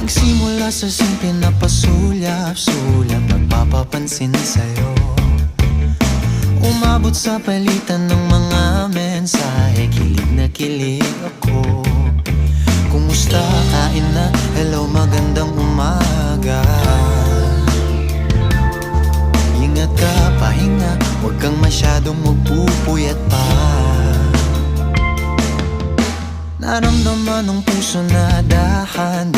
Nagsimula sa simple na pasulyap-sulyap, nagpapapansin sa'yo. Umabot sa palitan ng mga mensahe, kilig na kilig ako. Kumusta, kain na, hello, magandang umaga. Ingat ka, pahinga, huwag kang masyadong magpupuyat pa. Naramdaman ng puso na dahan